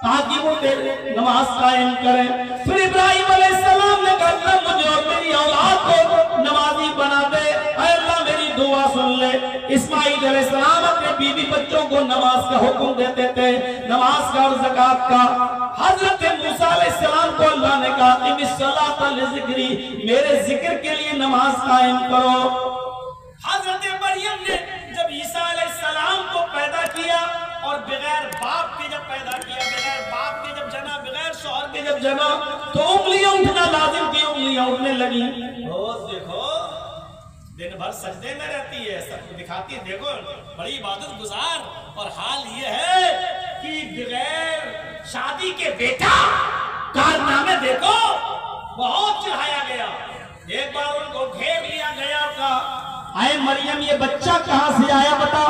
ताकि वो नमाज कायम करें। फिर इब्राहिम अलैहिस्सलाम ने कहा मुझे और मेरी औलाद को नमाजी बना दे, अल्लाह मेरी दुआ सुन ले। इस्माइल अलैहिस्सलाम अपने बीवी बच्चों को नमाज का हुक्म देते थे, नमाज का और ज़कात का। हजरत मूसा अलैहिस्सलाम को अल्लाह ने कहा इमिस्सलाता लिज़िक्री, मेरे जिक्र के लिए नमाज कायम करो। हजरत मरियम ने जब ईसा अलैहिस्सलाम को पैदा किया और बगैर बाप के जब पैदा किया, बगैर बाप के जब जना, बगैर शौहर के जब जना, तो उंगलियां उठना लाजिम थी, उंगलियां उठने लगी। रोज देखो दिन भर सजदे में रहती है, सब दिखाती है, देखो बड़ी इबादत गुजार। और हाल ये है कि बगैर शादी के बेटा कारनामे देखो, बहुत चढ़ाया गया। एक बार उनको घेर लिया गया, का आए मरियम ये बच्चा कहां से आया बता,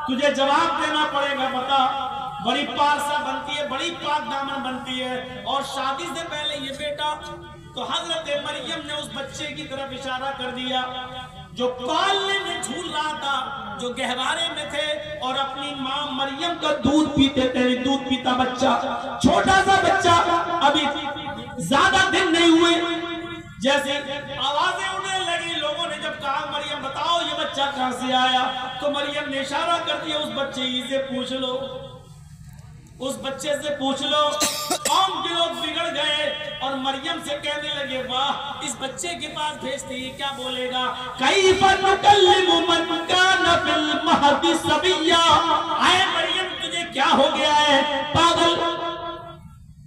तुझे जवाब देना पड़ेगा, बता। बड़ी पारसा बनती है, बड़ी पाक दामन बनती है, और शादी से पहले ये बेटा। तो हजरत मरियम ने उस बच्चे की तरफ इशारा कर दिया जो पालने में झूल रहा था, जो गहवारे में थे और अपनी माँ मरियम का दूध पीते थे। दूध पीता बच्चा, छोटा सा बच्चा, अभी ज्यादा दिन नहीं हुए, जैसे आवाजें उड़ने लगी। लोगों ने जब कहा मरियम बताओ ये बच्चा कहां से आया, तो मरियम ने इशारा कर दिया उस बच्चे से पूछ लो, उस बच्चे से पूछ लो। कौम के लोग बिगड़ गए और मरियम से कहने लगे वाह इस बच्चे के पास भेजते ही क्या बोलेगा। कैफ़ा नुकल्लिमु मन काना फिल महदी सबिय्या, आए मरियम तुझे क्या हो गया है, पागल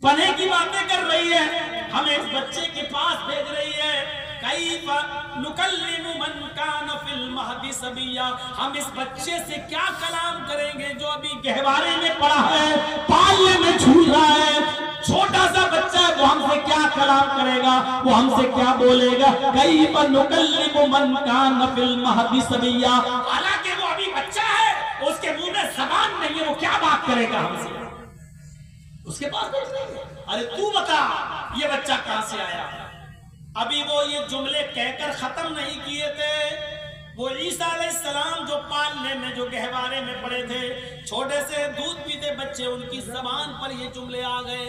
पने की बातें कर रही है, हमें इस बच्चे के पास भेज रही है। कैफ़ा नुकल्लिमु मन काना फिल महदी सबिय्या, हम इस बच्चे से क्या कलाम करेंगे जो अभी गहवारे में पड़ा है, पालने में झूल रहा है, छोटा सा बच्चा है, वो हमसे क्या कलाम करेगा, वो हमसे क्या बोलेगा। कैफ़ा नुकल्लिमु मन काना फिल महदी सबिय्या, हालांकि वो अभी बच्चा है, उसके मुंह में ज़बान नहीं है, वो क्या बात करेगा हमसे, उसके पास नहीं। अरे तू बता ये बच्चा कहां से आया। अभी वो ये जुमले कहकर खत्म नहीं किए थे, वो ईसा अलैहिस्सलाम जो पालने में, जो गहवारे में पड़े थे, छोटे से दूध पीते बच्चे, उनकी जबान पर ये जुमले आ गए।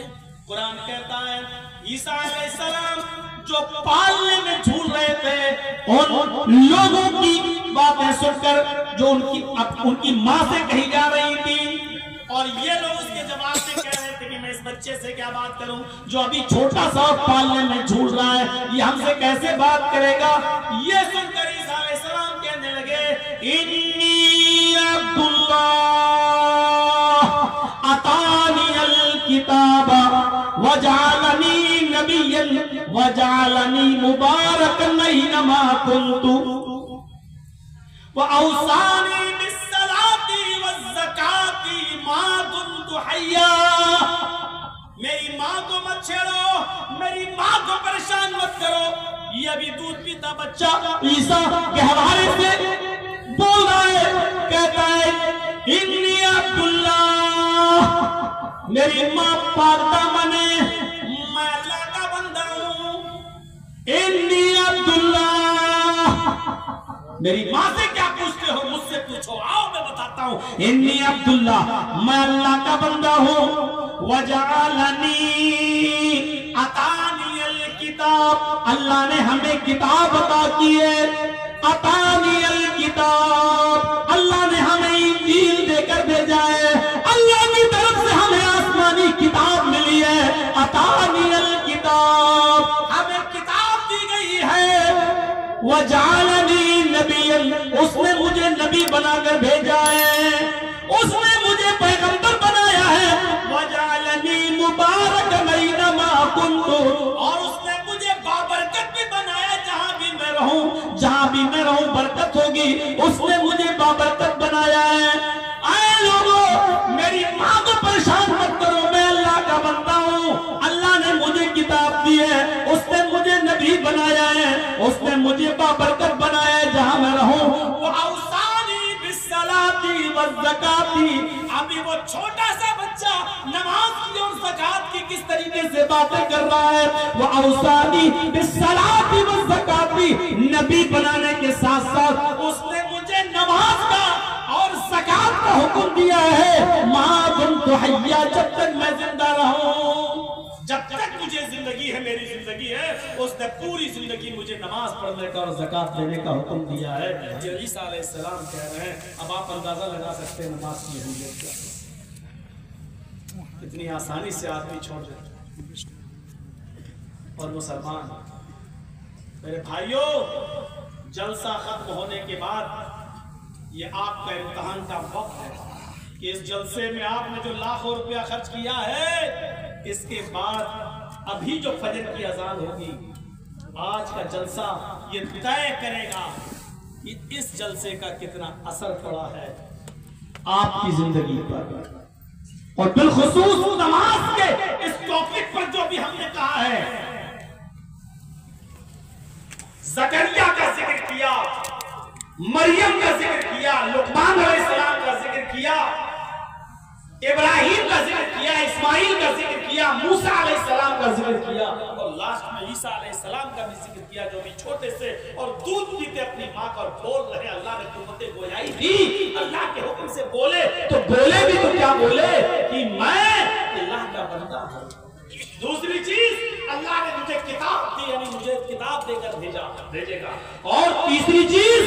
कुरान कहता है ईसा अलैहिस्सलाम जो पालने में झूल रहे थे, उन लोगों की बातें सुनकर जो उनकी माँ से कही जा रही थी, और ये लोग उसके जवाब में कह रहे थे कि मैं इस बच्चे से क्या बात करूं जो अभी छोटा सा पालने में झूल रहा है, ये हमसे कैसे बात करेगा। ये सुनकर ईसा अलैहिस्सलाम कहने लगे इन्नी अब्दुल्लाह अतानी अल किताबा वजालनी नबिय्यन वजालनी मुबारकन ऐनमा कुन्तु व औसानी मेरी माँ को मत छेड़ो, मेरी माँ को परेशान मत करो। ये अभी दूध पीता बच्चा ईसा गहवारे से बोल रहा है, कहता है इन्नी अब्दुल्लाह, मेरी माँ पाकता मने, मैं अल्लाह का बंदा हूँ। इन्नी अब्दुल्लाह, मेरी माँ से क्या पूछते हो, मुझसे पूछो, आओ मैं बताता हूँ। इन्नी अब्दुल्लाह, मैं अल्लाह का बंदा हूँ। वजालनी अतानी अल किताब, अल्लाह ने हमें किताब अता की है। अतानी अल किताब, अल्लाह ने हमें इंजील देकर भेजा है, अल्लाह की तरफ से हमें आसमानी किताब मिली है। अतानी अल किताब, हमें किताब दी गई है। वजालनी नबिय्यन, उसने मुझे नबी बनाकर भेजा है, उसने मुझे पैगंबर बनाया है। वजालनी मुबारकन ऐनमा कुन्तु, और उसने मुझे बाबरकत भी बनाया, जहां भी मैं रहूं, जहां भी मैं रहूं बरकत होगी, उसने मुझे बाबरकत बनाया है। आए लोगों मेरी माँ को परेशान मत करो, मैं अल्लाह का बंदा हूँ, अल्लाह ने मुझे किताब दी है, उसने मुझे नबी बनाया है, उसने मुझे बाबरकत बनाया है जहां मैं रहूं। वो औसानी बिस्सलाती वज़्ज़काती, अभी वो छोटा सा बच्चा नमाज की और ज़कात की किस तरीके से बातें कर रहा है। वो औसानी बिस्सलाती वज़्ज़काती, नबी बनाने के साथ साथ उसने मुझे नमाज का और ज़कात का हुक्म दिया है। माँ कुन्तु हय्या, जब तक मैं जिंदा मेरी जिंदगी है, उसने पूरी जिंदगी मुझे नमाज पढ़ने का और ज़कात देने का हुक्म दिया है। ये ईसा अलैहिस्सलाम कह रहे हैं। अब आप अंदाजा लगा सकते हैं नमाज की अहमियत क्या, कितनी आसानी से आदमी छोड़ देता। और मुसलमान मेरे भाइयों, जलसा खत्म होने के बाद ये आपका इम्तिहान का वक्त है कि इस जलसे में आपने जो लाखों रुपया खर्च किया है, इसके बाद अभी जो फजर की अजान होगी, आज का जलसा ये तय करेगा कि इस जलसे का कितना असर पड़ा है आपकी जिंदगी पर। और बिलखुसूस नमाज के इस टॉपिक पर जो भी हमने कहा है, ज़करिया का जिक्र किया, मरियम का जिक्र किया, लुकमान अलैहिस्सलाम का जिक्र किया, इब्राहिम का जिक्र किया, इस्माइल का जिक्र किया, मूसा अलैहिस्सलाम का जिक्र किया, और लास्ट में ईसा अलैहिस्सलाम का भी जिक्र किया, जो भी छोटे से और दूध पीते अपनी माँ का बोल रहे। अल्लाह ने कुव्वते गोयाई दी, अल्लाह के हुक्म से बोले तो बोले भी तो क्या बोले कि मैं अल्लाह का बंदा हूँ। दूसरी चीज, अल्लाह ने मुझे किताब दी, यानी मुझे किताब देकर भेजेगा। और तीसरी चीज,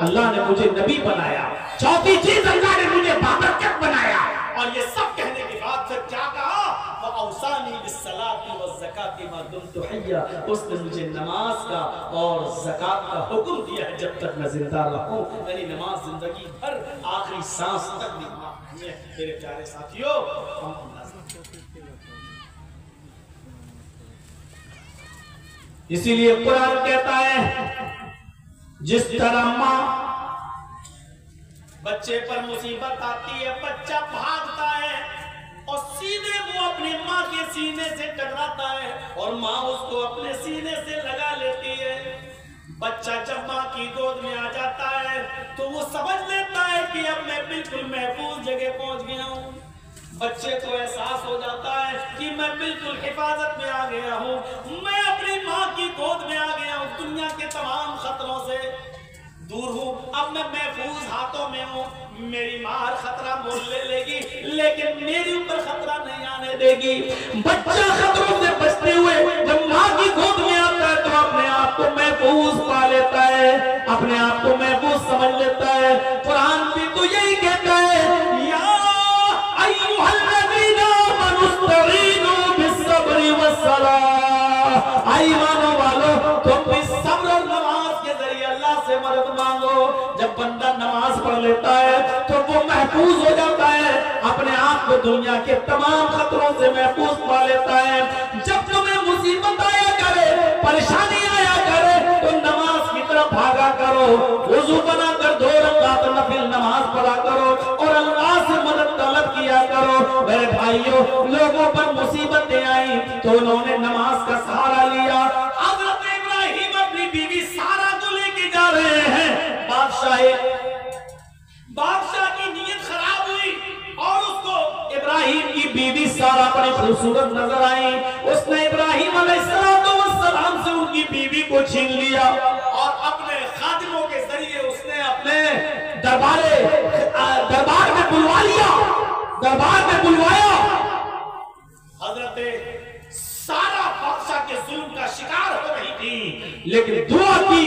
अल्लाह ने मुझे नबी बनाया। चौथी चीज, अल्लाह ने मुझे बाबरकत बनाया। और ये सब कहने के बाद फिर क्या कहा, वअौसानी बिस्सलाति वज़्ज़काति मा दुम्तु हय्या, उसने मुझे नमाज का और ज़कात का हुक्म दिया है जब तक मैं जिंदा रहूं। यानी नमाज जिंदगी भर आखिरी सांस तक निभानी है। मेरे प्यारे साथियों, इसीलिए कुरान कहता है, जिस तरह माँ बच्चे पर मुसीबत आती है, बच्चा भागता है और सीधे वो अपनी माँ के सीने से टकराता है और माँ उसको अपने सीने से लगा लेती है। बच्चा जब माँ की गोद में आ जाता है तो वो समझ लेता है कि अब मैं बिल्कुल महफूज जगह पहुंच गया हूँ। बच्चे को एहसास हो जाता है कि मैं बिल्कुल हिफाजत में आ गया हूँ, मैं अपनी माँ की गोद में आ गया हूँ, दुनिया के तमाम खतरों से दूर हूँ, अब मैं महफूज हाथों में हूँ। मेरी माँ हर खतरा मोल ले लेगी, लेकिन मेरे ऊपर खतरा नहीं आने देगी। बच्चा खतरों से बचते हुए जब माँ की गोद में आता है तो अपने आप को महफूज पा लेता है, अपने आप को महफूज समझ लेता है। कुरान भी तो यही कहता है, या अय्युहल्लज़ीना आमनुस्तईनु बिस्सब्रि वस्सलाह, ईमान वालों तुम भी सब्र और नमाज के जरिए अल्लाह से मदद मांगो। जब बंदा नमाज पढ़ लेता है तो वो महफूज हो जाता है, अपने आप को दुनिया के तमाम खतरों से महफूज पा लेता है। जब तुम्हें मुसीबत आया करे, परेशानी आया करे तो नमाज की तरफ भागा करो, वुजू बनाकर 2 रकात नफिल नमाज पढ़ा करो और अल्लाह से मदद तलब किया करो। मेरे भाइयों, लोगों पर मुसीबतें आई तो उन्होंने नमाज का सहारा लिया। हज़रत इब्राहिम अपनी बीवी सारा को लेके जा रहे हैं, बादशाह की नीयत खराब हुई और उसको इब्राहिम की बीवी सारा बड़ी खूबसूरत नजर आई। उसने इब्राहिम अलैहिस्सलाम से उनकी बीवी को छीन लिया और अपने खादिमों के जरिए उसने अपने दरबार में बुलवा लिया, दरबार में बुलवाया। हजरत सारा बादशाह के जुल्म का शिकार हो रही थी, लेकिन दुआ की।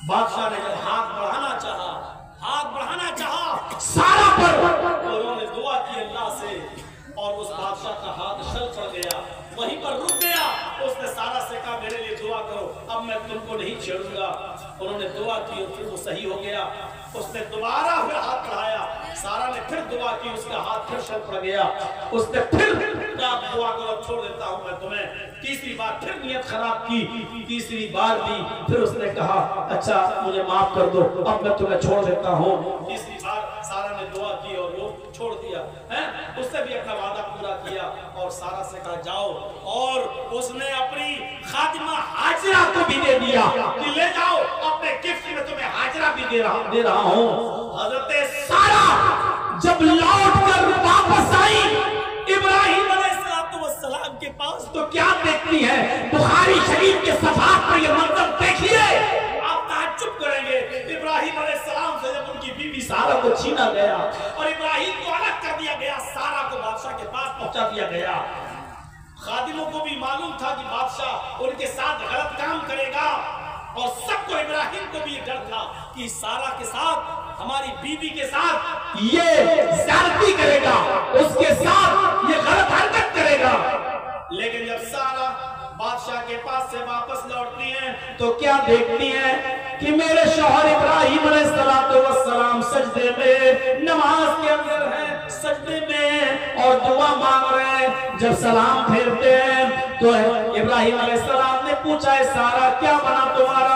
बादशाह ने जब हाथ बढ़ाना चाहा सारा पर, उन्होंने दुआ की अल्लाह से और उस बादशाह का हाथ शल पड़ गया, वहीं पर रुक गया। उसने सारा से कहा, मेरे लिए दुआ करो, अब मैं तुमको नहीं छेड़ूंगा। उन्होंने दुआ की और फिर वो सही हो गया। उसने दोबारा फिर हाथ बढ़ाया, सारा ने फिर दुआ की, उसका हाथ फिर शल पड़ गया। उसने फिर दुआ करो, छोड़ देता हूं मैं तुम्हें। तीसरी बार फिर नियत खराब की, तीसरी बार भी फिर उसने कहा, अच्छा मुझे माफ कर दो, अब मैं तुम्हें छोड़ देता हूं। तीसरी बार सारा ने दुआ की और वो छोड़ दिया है। उसने भी अपना वादा पूरा किया और सारा से कहा जाओ, और उसने अपनी खादिमा हाजरा को भी दे दिया कि ले जाओ, अपने गिफ्ट में तुम्हें हाजरा भी दे रहा हूं। हजरत सारा जब लौट कर वापस आई इब्राहिम अलैहिस्सलाम के पास, तो क्या देखती है? बुखारी शरीफ के सफात पर यह मंजर देखिए, आप ताज्जुब करेंगे। इब्राहिम अलैहिस्सलाम से जब उनकी बीवी सारा को छीना गया और इब्राहिम को अलग कर दिया गया, सारा को बादशाह के पास पहुंचा दिया गया। खादिमों को भी मालूम था कि बादशाह उनके साथ गलत काम करेगा, और सबको, इब्राहिम को भी डर था कि सारा के साथ, हमारी बीवी के साथ ये ज़्यादती करेगा, उसके साथ ये गलत हरकत करेगा। लेकिन जब सारा बादशाह के पास से वापस लौटती हैं तो क्या देखती हैं कि मेरे शौहर इब्राहिम अलैहिस्सलाम सजदे में, नमाज के अंदर हैं, सजदे में और दुआ मांग रहे हैं। जब सलाम फेरते हैं तो इब्राहिम अलैहिस्सलाम ने पूछा, है सारा क्या बना तुम्हारा,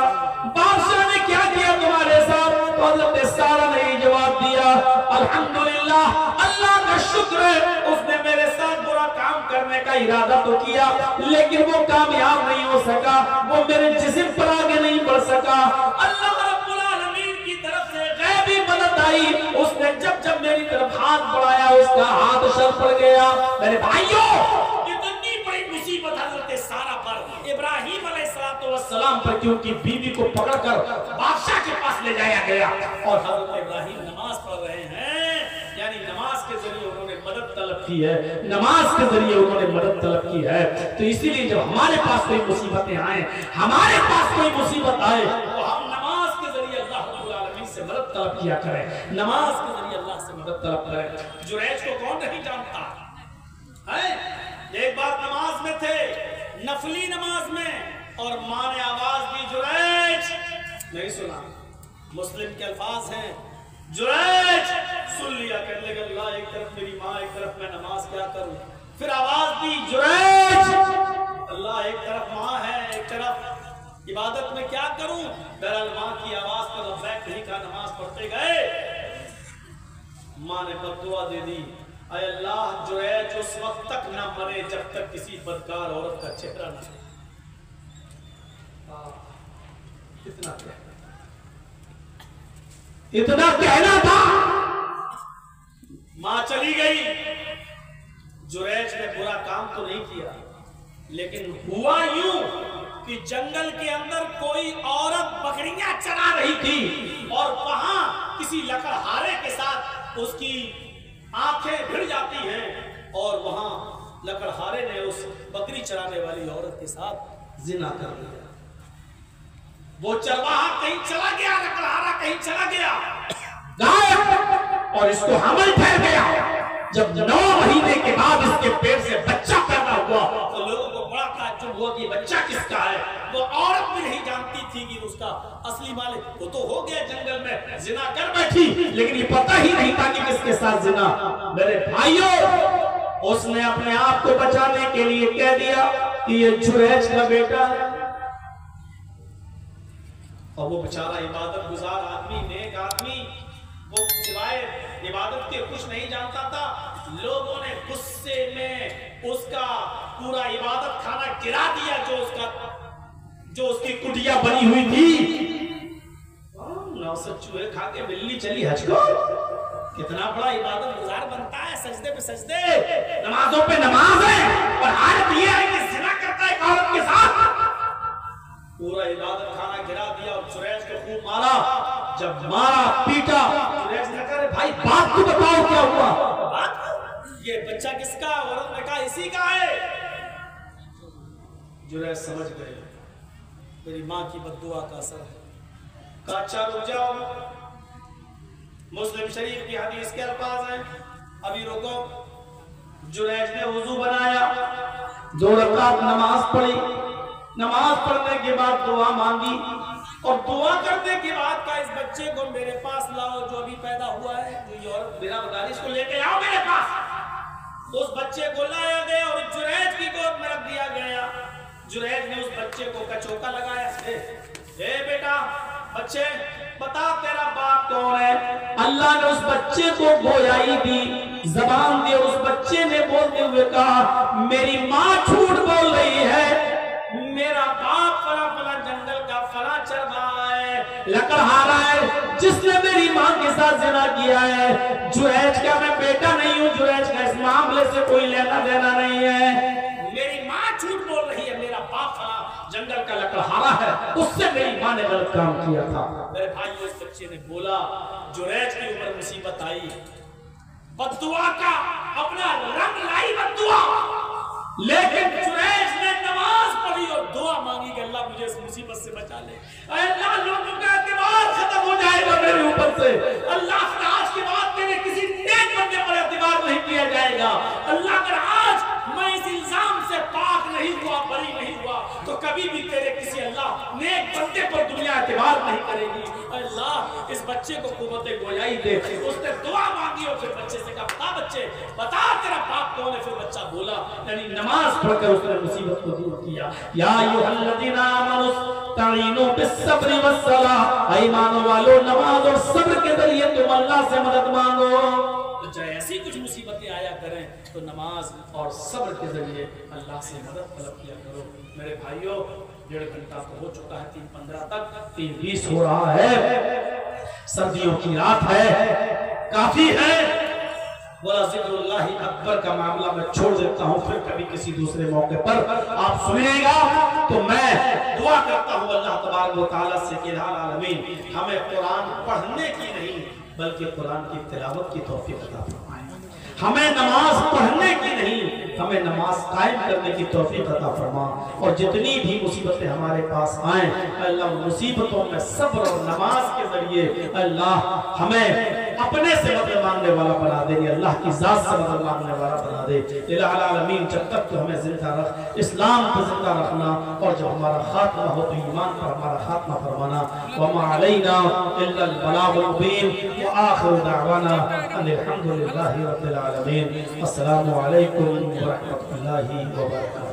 बादशाह ने क्या किया तुम्हारे साथ? तो हज़रत सारा ने जवाब दिया, अल्हम्दुलिल्लाह, अल्लाह का शुक्र है, उसने मेरे साथ बुरा काम करने का इरादा तो किया लेकिन वो कामयाब नहीं हो सका, वो मेरे जिस्म पर आगे नहीं बढ़ सका। अल्लाह रब्बुल आलमीन की तरफ से गैबी मदद आई, उसने जब जब मेरी तरफ हाथ बढ़ाया उसका हाथ शर पड़ गया। मेरे भाइयों, इतनी बड़ी मुसीबत हज़रत सारा पर, इब्राहिम अलैहिस्सलाम पर, क्योंकि बीवी को पकड़कर बादशाह के पास ले जाया गया और हज़रत इब्राहिम नमाज पढ़ रहे हैं, यानी नमाज के जरिए उन्होंने मदद तलब की है, नमाज के जरिए उन्होंने मदद तलब की है। तो इसीलिए जब हमारे पास कोई मुसीबतें आए, हमारे पास कोई मुसीबत आए, तो हम नमाज के जरिए अल्लाह रब्बुल आलमीन से मदद तलब किया करें, नमाज के जरिए अल्लाह से मदद तलब करें। जुरैज को कौन नहीं जानता है? एक बार नमाज में थे, नफली नमाज में, और माँ ने आवाज दी, जुरैज, नहीं सुना, मुस्लिम के अल्फाज हैं, जुरैज, सुन लिया, कहने लगा अल्लाह, एक तरफ मेरी माँ, एक तरफ मैं, नमाज क्या करूं? फिर आवाज दी, जुरैज, अल्लाह, एक तरफ माँ है, एक तरफ इबादत में क्या करूं? बहरहाल माँ की आवाज पर लब्बैक नहीं कहा, नमाज पढ़ते गए। माँ ने बद्दुआ दे दी, अय अल्लाह, जुरैज उस वक्त तक ना मरे जब तक किसी बदकार औरत का चेहरा न हो। इतना कहना था। मां चली गई। जुरैज ने बुरा काम तो नहीं किया, लेकिन हुआ यूं कि जंगल के अंदर कोई औरत बकरियां चरा रही थी और वहां किसी लकड़हारे के साथ उसकी आंखें भिड़ जाती हैं और वहां लकड़हारे ने उस बकरी चराने वाली औरत के साथ जिना कर लिया। वो चरवाहा कहीं चला गया, लकड़हारा कहीं चला गया, गायब, और इसको हमल ठहर गया। जब 9 महीने के बाद इसके पेट से बच्चा पैदा हुआ तो लोगों को बड़ा ताज्जुब हुआ कि बच्चा किसका है। वो औरत भी नहीं जानती थी कि उसका असली मालिक, वो तो हो गया जंगल में जिना कर बैठी, लेकिन ये पता ही नहीं था कि किसके साथ जिना। मेरे भाइयों, उसने अपने आप को बचाने के लिए कह दिया कि ये जुरैज का बेटा है, और वो बेचारा इबादत गुजार आदमी, नेक आदमी, वो सिवाय इबादत के कुछ नहीं जानता था। लोगों ने गुस्से में उसका पूरा इबादत खाना गिरा दिया, जो उसकी कुटिया बनी हुई थी। 900 चूहे खा के बिल्ली चली हज को। कितना बड़ा इबादत गुजार बनता है, सजदे पे सजदे, नमाजों पे नमाज है, और हालत ये है कि जिना करता है एक औरत के साथ। पूरा इबादत खाना गिरा दिया और जुरैज को खूब मारा। जब मारा पीटा, जुरैज ने कहा, भाई बात तो बताओ क्या हुआ? बात, ये बच्चा किसका? औरत ने कहा इसी का है। जुरैज समझ गए मेरी माँ की बद्दुआ का असर है। कहा अच्छा रुक जाओ, मुस्लिम शरीफ की हदीस के अल्फाज हैं, अभी रुको। जुरैज ने वुजू बनाया, 2 रकात नमाज पढ़ी, नमाज पढ़ने के बाद दुआ मांगी, और दुआ करने के बाद का इस बच्चे को मेरे पास लाओ जो अभी पैदा हुआ है, जो ये औरत बिना बताने, इसको लेके आओ मेरे पास। उस बच्चे को लाया गया और जुरैज की गोद में रख दिया गया। जुरैज ने उस बच्चे को कचौका लगाया, ए बेटा, बच्चे बता तेरा बाप कौन है? अल्लाह ने उस बच्चे को गोयाई दी, जबान दी, उस बच्चे ने बोलते हुए कहा, मेरी माँ झूठ बोल रही है, मेरा बाप फला फला जंगल का फला चरवाहा है, लकड़हारा है, जिसने मेरी माँ के साथ जिना किया है। जुरैज का मैं बेटा नहीं हूँ, जुरैज का इस मामले से कोई लेना देना नहीं है। मेरी माँ झूठ बोल रही है, मेरा बाप फला जंगल का लकड़हारा है, उससे मेरी माँ ने गलत काम किया था। मेरे भाई, उस बच्चे ने बोला, जुरैज की ऊपर मुसीबत आई, बद्दुआ का अपना रंग लाई बद्दुआ, लेकिन डाले। अल्लाह लोगों का एतबार खत्म हो जाएगा मेरे ऊपर से। अल्लाह आज के बाद मेरे किसी नेक बंदे पर एतबार नहीं किया जाएगा। अल्लाह अगर आज मैं इस इल्जाम से पाक नहीं हुआ, बरी नहीं हुआ, तो कभी भी तेरे किसी अल्लाह नेक बंदे पर दुनिया एतबार नहीं करेगी। अल्लाह इस बच्चे को कुव्वत गोयाई दे। उसने दुआ मांगी और फिर बच्चे से कहा बता बच्चे बता तेरा बाप कौन है। फिर बच्चा बोला, यानी नमाज पढ़कर उसने मुसीबत को दूर किया। या अय्युहल्लज़ीना आमनू इस्तईनू बिस्सब्रि वस्सलाह, ईमान वालों नमाज और सब्र के जरिए तुम अल्लाह से मदद मांगो। तो चाहे ऐसी कुछ मुसीबतें आया करें तो नमाज और सब्र के जरिए अल्लाह से मदद तलब किया करो। मेरे भाइयों 1.5 घंटा तो हो चुका है, 3:15 तक, 3:20 हो रहा है, सर्दियों की रात है, काफी है। बोला जिक्रुल्लाह अकबर का मामला मैं छोड़ देता हूँ, फिर कभी किसी दूसरे मौके पर आप सुनिएगा। तो मैं दुआ करता हूँ अल्लाह तबारक व तआला से कि आमीन हमें कुरान पढ़ने की नहीं बल्कि कुरान की तिलावत की तौफीक अता फरमाए। हमें नमाज पढ़ने की नहीं, हमें नमाज कायम करने की तौफीक अता फरमा। और जितनी भी मुसीबतें हमारे पास आए अल्लाह मुसीबतों में सब्र और नमाज के जरिए अल्लाह हमें अपने से मदद मांगने वाला बना दे, अल्लाह की जात से मदद मांगने वाला बना दे। इलाहुल आलमीन जब तक तो हमें जिंदा रख, इस्लाम पर जिंदा रखना, और जब हमारा खात्मा हो तो ईमान पर हमारा खात्मा फरमाना। वमा अलैना इल्ला अल बलागुल मुबीन व आखिरु दावाना अनिल हम्दुलिल्लाहि रब्बिल आलमीन। अस्सलामु अलैकुम व रहमतुल्लाहि व बरकातुहू।